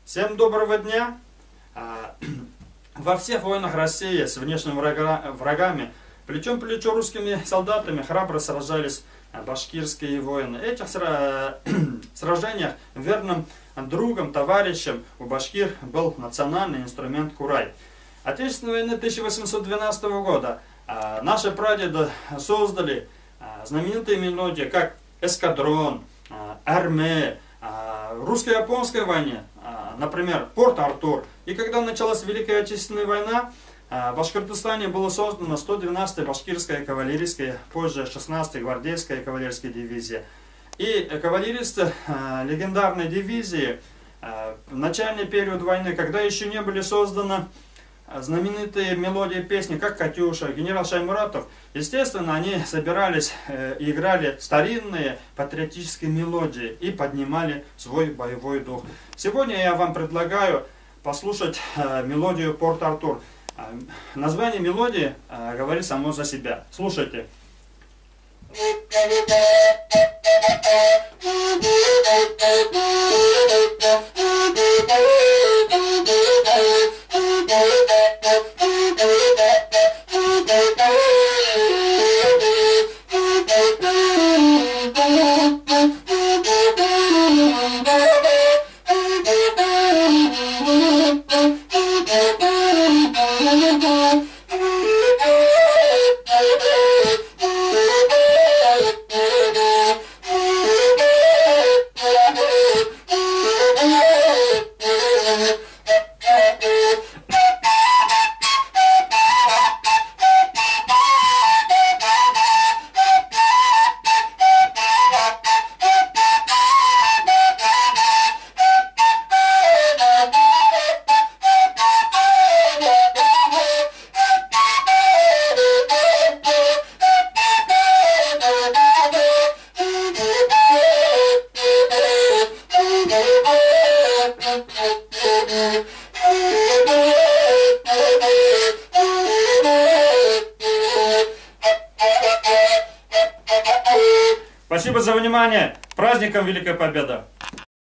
Всем доброго дня! Во всех войнах России с внешними врагами плечом к плечу русскими солдатами храбро сражались башкирские воины. В этих сражениях верным другом, товарищем у башкир был национальный инструмент курай. Отечественной войны 1812 года наши прадеды создали знаменитые мелодии, как «Эскадрон», «Арме», русско-японской войне, например, «Порт-Артур». И когда началась Великая Отечественная война, в Башкортостане было создано 112-я башкирская кавалерийская, позже 16-я гвардейская кавалерийская дивизия. И кавалеристы легендарной дивизии в начальный период войны, когда еще не были созданы знаменитые мелодии песни, как «Катюша», генерал Шаймуратов, естественно, они собирались и играли старинные патриотические мелодии и поднимали свой боевой дух. Сегодня я вам предлагаю послушать мелодию «Порт-Артур». Название мелодии говорит само за себя. Слушайте. Спасибо за внимание! С праздником Великая Победа!